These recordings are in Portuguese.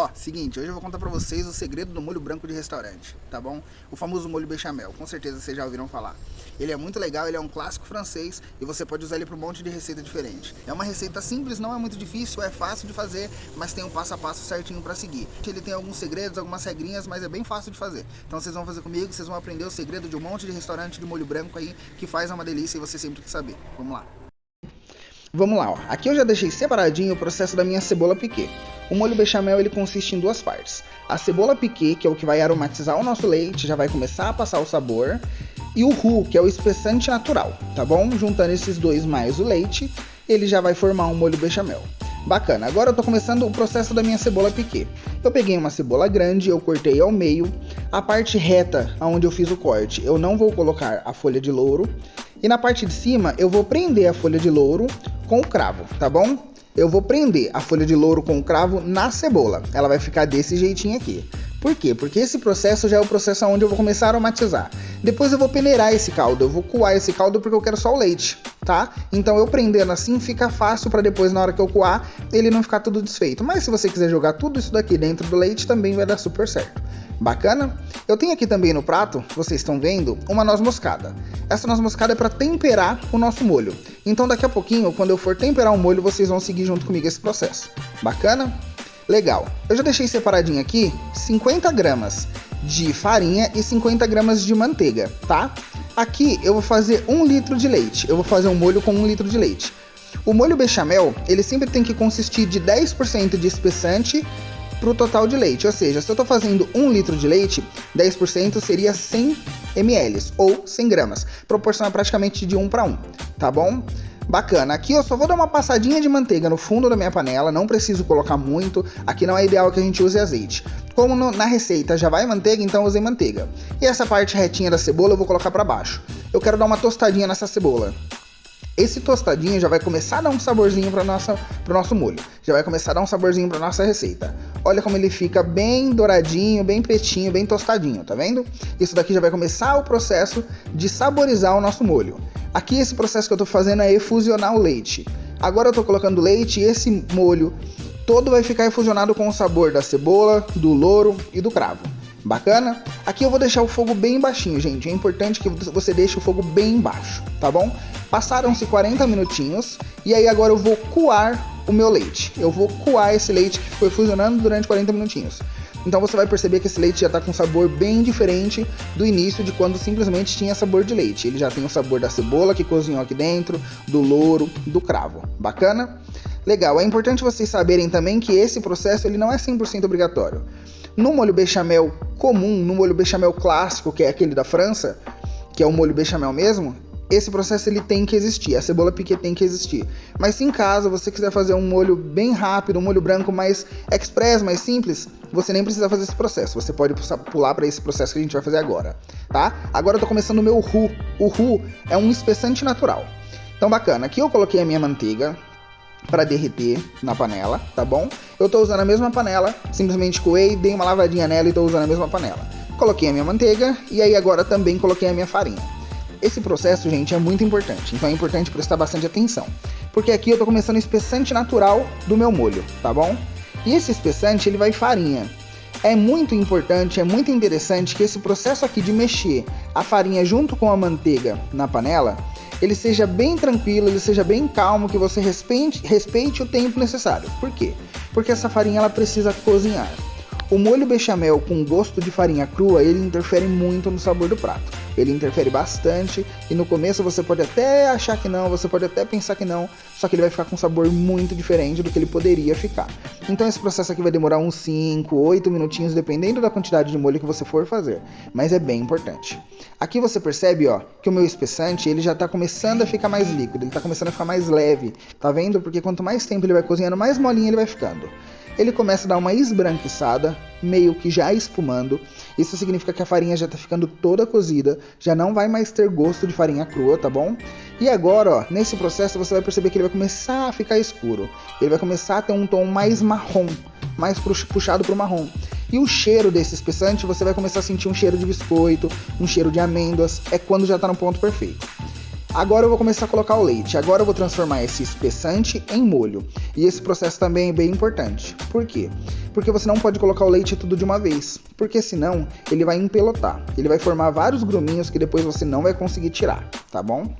Ó, seguinte, hoje eu vou contar pra vocês o segredo do molho branco de restaurante, tá bom? O famoso molho bechamel, com certeza vocês já ouviram falar. Ele é muito legal, ele é um clássico francês e você pode usar ele pra um monte de receita diferente. É uma receita simples, não é muito difícil, é fácil de fazer, mas tem um passo a passo certinho pra seguir. Ele tem alguns segredos, algumas regrinhas, mas é bem fácil de fazer. Então vocês vão fazer comigo, vocês vão aprender o segredo de um monte de restaurante de molho branco aí, que faz uma delícia e você sempre tem que saber. Vamos lá. Vamos lá, ó. Aqui eu já deixei separadinho o processo da minha cebola piquê. O molho bechamel ele consiste em duas partes. A cebola piquê, que é o que vai aromatizar o nosso leite, já vai começar a passar o sabor. E o roux, que é o espessante natural, tá bom? Juntando esses dois mais o leite, ele já vai formar um molho bechamel. Bacana, agora eu tô começando o processo da minha cebola piquê. Eu peguei uma cebola grande, eu cortei ao meio. A parte reta, onde eu fiz o corte, eu não vou colocar a folha de louro. E na parte de cima, eu vou prender a folha de louro com o cravo, tá bom? Eu vou prender a folha de louro com o cravo na cebola. Ela vai ficar desse jeitinho aqui. Por quê? Porque esse processo já é o processo onde eu vou começar a aromatizar. Depois eu vou peneirar esse caldo, eu vou coar esse caldo porque eu quero só o leite, tá? Então eu prendendo assim fica fácil para depois na hora que eu coar ele não ficar tudo desfeito. Mas se você quiser jogar tudo isso daqui dentro do leite também vai dar super certo. Bacana? Eu tenho aqui também no prato, vocês estão vendo, uma noz moscada. Essa noz moscada é para temperar o nosso molho. Então daqui a pouquinho, quando eu for temperar o molho, vocês vão seguir junto comigo esse processo. Bacana? Legal. Eu já deixei separadinho aqui 50 gramas de farinha e 50 gramas de manteiga, tá? Aqui eu vou fazer 1 litro de leite. Eu vou fazer um molho com 1 litro de leite. O molho bechamel, ele sempre tem que consistir de 10% de espessante para o total de leite, ou seja, se eu estou fazendo 1 litro de leite, 10% seria 100 ml ou 100 gramas, proporcional praticamente de 1 para 1, tá bom? Bacana, aqui eu só vou dar uma passadinha de manteiga no fundo da minha panela, não preciso colocar muito, aqui não é ideal que a gente use azeite. Como na receita já vai manteiga, então eu usei manteiga. E essa parte retinha da cebola eu vou colocar para baixo. Eu quero dar uma tostadinha nessa cebola. Esse tostadinho já vai começar a dar um saborzinho para o nosso molho. Já vai começar a dar um saborzinho para nossa receita. Olha como ele fica bem douradinho, bem pretinho, bem tostadinho, tá vendo? Isso daqui já vai começar o processo de saborizar o nosso molho. Aqui esse processo que eu tô fazendo é efusionar o leite. Agora eu tô colocando leite e esse molho todo vai ficar efusionado com o sabor da cebola, do louro e do cravo. Bacana? Aqui eu vou deixar o fogo bem baixinho, gente. É importante que você deixe o fogo bem baixo, tá bom? Passaram-se 40 minutinhos e aí agora eu vou coar o meu leite. Eu vou coar esse leite que foi fusionando durante 40 minutinhos. Então você vai perceber que esse leite já está com um sabor bem diferente do início de quando simplesmente tinha sabor de leite. Ele já tem o sabor da cebola que cozinhou aqui dentro, do louro, do cravo. Bacana? Legal, é importante vocês saberem também que esse processo ele não é 100% obrigatório. No molho bechamel comum, no molho bechamel clássico, que é aquele da França, que é o molho bechamel mesmo, esse processo ele tem que existir, a cebola piquê tem que existir. Mas se em casa você quiser fazer um molho bem rápido, um molho branco mais express, mais simples, você nem precisa fazer esse processo, você pode pular para esse processo que a gente vai fazer agora, tá? Agora eu tô começando o meu roux. O roux é um espessante natural. Então bacana, aqui eu coloquei a minha manteiga para derreter na panela, tá bom? Eu tô usando a mesma panela, simplesmente coei, dei uma lavadinha nela e tô usando a mesma panela. Coloquei a minha manteiga e aí agora também coloquei a minha farinha. Esse processo, gente, é muito importante, então é importante prestar bastante atenção, porque aqui eu tô começando o espessante natural do meu molho, tá bom? E esse espessante, ele vai farinha. É muito importante, é muito interessante que esse processo aqui de mexer a farinha junto com a manteiga na panela, ele seja bem tranquilo, ele seja bem calmo, que você respeite o tempo necessário. Por quê? Porque essa farinha ela precisa cozinhar. O molho bechamel com gosto de farinha crua, ele interfere muito no sabor do prato. Ele interfere bastante e no começo você pode até achar que não, você pode até pensar que não, só que ele vai ficar com um sabor muito diferente do que ele poderia ficar. Então esse processo aqui vai demorar uns 5, 8 minutinhos, dependendo da quantidade de molho que você for fazer, mas é bem importante. Aqui você percebe, ó, que o meu espessante, ele já tá começando a ficar mais líquido, ele tá começando a ficar mais leve, tá vendo? Porque quanto mais tempo ele vai cozinhando, mais molinho ele vai ficando. Ele começa a dar uma esbranquiçada, meio que já espumando. Isso significa que a farinha já tá ficando toda cozida, já não vai mais ter gosto de farinha crua, tá bom? E agora, ó, nesse processo você vai perceber que ele vai começar a ficar escuro. Ele vai começar a ter um tom mais marrom, mais puxado pro marrom. E o cheiro desse espessante, você vai começar a sentir um cheiro de biscoito, um cheiro de amêndoas, é quando já tá no ponto perfeito. Agora eu vou começar a colocar o leite. Agora eu vou transformar esse espessante em molho. E esse processo também é bem importante. Por quê? Porque você não pode colocar o leite tudo de uma vez. Porque senão ele vai empelotar. Ele vai formar vários gruminhos que depois você não vai conseguir tirar, tá bom?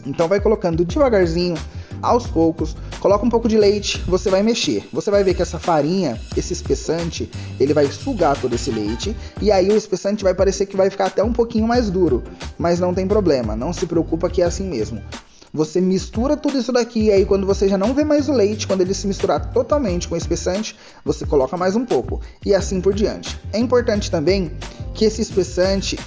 Então vai colocando devagarzinho, aos poucos. Coloca um pouco de leite, você vai mexer. Você vai ver que essa farinha, esse espessante, ele vai sugar todo esse leite. E aí o espessante vai parecer que vai ficar até um pouquinho mais duro. Mas não tem problema, não se preocupa que é assim mesmo. Você mistura tudo isso daqui, e aí quando você já não vê mais o leite, quando ele se misturar totalmente com o espessante, você coloca mais um pouco. E assim por diante. É importante também que esse espessante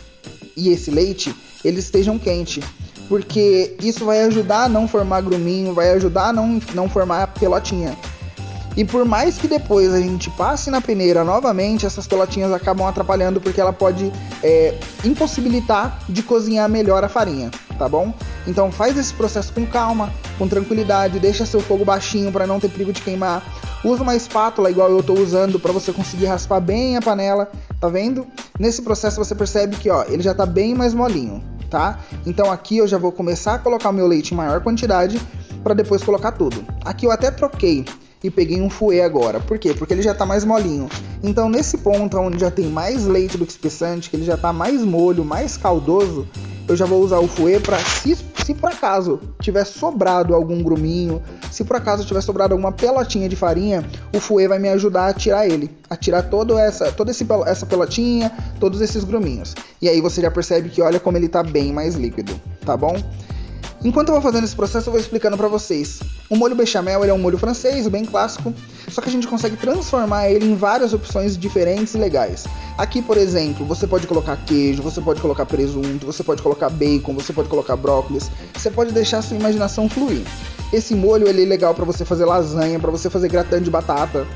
e esse leite, eles estejam quentes. Porque isso vai ajudar a não formar gruminho, vai ajudar a não formar pelotinha. E por mais que depois a gente passe na peneira novamente, essas pelotinhas acabam atrapalhando porque ela pode impossibilitar de cozinhar melhor a farinha, tá bom? Então faz esse processo com calma, com tranquilidade, deixa seu fogo baixinho para não ter perigo de queimar. Usa uma espátula igual eu estou usando para você conseguir raspar bem a panela, tá vendo? Nesse processo você percebe que ele já está bem mais molinho. Tá? Então aqui eu já vou começar a colocar o meu leite em maior quantidade para depois colocar tudo. Aqui eu até troquei e peguei um fouet agora. Por quê? Porque ele já tá mais molinho. Então nesse ponto onde já tem mais leite do que espessante, que ele já tá mais molho, mais caldoso, eu já vou usar o fouet para se por acaso tiver sobrado algum gruminho, se por acaso tiver sobrado alguma pelotinha de farinha, o fouet vai me ajudar a tirar ele, a tirar toda essa pelotinha, todos esses gruminhos. E aí você já percebe que olha como ele tá bem mais líquido, tá bom? Enquanto eu vou fazendo esse processo, eu vou explicando para vocês. O molho bechamel ele é um molho francês, bem clássico, só que a gente consegue transformar ele em várias opções diferentes e legais. Aqui, por exemplo, você pode colocar queijo, você pode colocar presunto, você pode colocar bacon, você pode colocar brócolis, você pode deixar a sua imaginação fluir. Esse molho ele é legal para você fazer lasanha, para você fazer gratin de batata,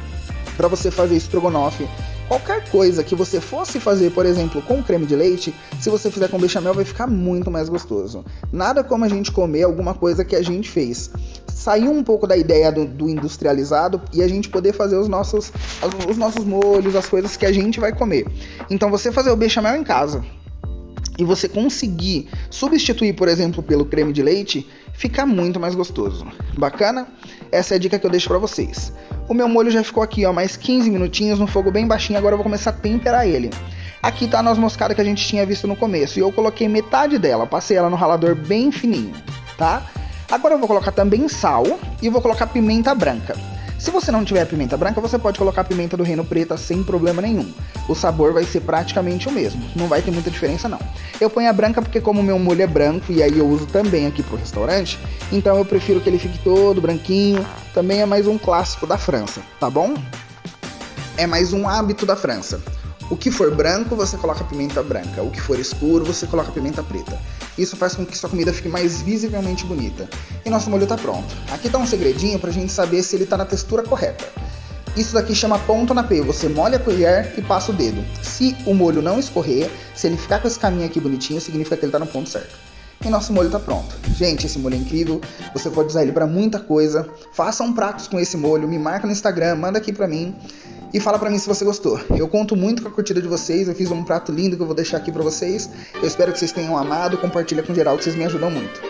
para você fazer estrogonofe. Qualquer coisa que você fosse fazer, por exemplo, com creme de leite, se você fizer com bechamel vai ficar muito mais gostoso. Nada como a gente comer alguma coisa que a gente fez. Sair um pouco da ideia do industrializado e a gente poder fazer os nossos molhos, as coisas que a gente vai comer. Então você fazer o bechamel em casa e você conseguir substituir, por exemplo, pelo creme de leite, fica muito mais gostoso. Bacana? Essa é a dica que eu deixo pra vocês. O meu molho já ficou aqui, mais 15 minutinhos no fogo bem baixinho, agora eu vou começar a temperar ele. Aqui tá a noz moscada que a gente tinha visto no começo, e eu coloquei metade dela, passei ela no ralador bem fininho, tá? Agora eu vou colocar também sal e vou colocar pimenta branca. Se você não tiver pimenta branca, você pode colocar pimenta do reino preta sem problema nenhum. O sabor vai ser praticamente o mesmo, não vai ter muita diferença não. Eu ponho a branca porque como o meu molho é branco e aí eu uso também aqui pro restaurante, então eu prefiro que ele fique todo branquinho, também é mais um clássico da França, tá bom? É mais um hábito da França. O que for branco, você coloca pimenta branca. O que for escuro, você coloca pimenta preta. Isso faz com que sua comida fique mais visivelmente bonita. E nosso molho tá pronto. Aqui tá um segredinho pra gente saber se ele tá na textura correta. Isso daqui chama ponto na P. Você molha a colher e passa o dedo. Se o molho não escorrer, se ele ficar com esse caminho aqui bonitinho, significa que ele tá no ponto certo. E nosso molho tá pronto. Gente, esse molho é incrível. Você pode usar ele pra muita coisa. Façam pratos com esse molho. Me marca no Instagram, manda aqui pra mim. E fala pra mim se você gostou. Eu conto muito com a curtida de vocês. Eu fiz um prato lindo que eu vou deixar aqui pra vocês. Eu espero que vocês tenham amado. Compartilha com geral que vocês me ajudam muito.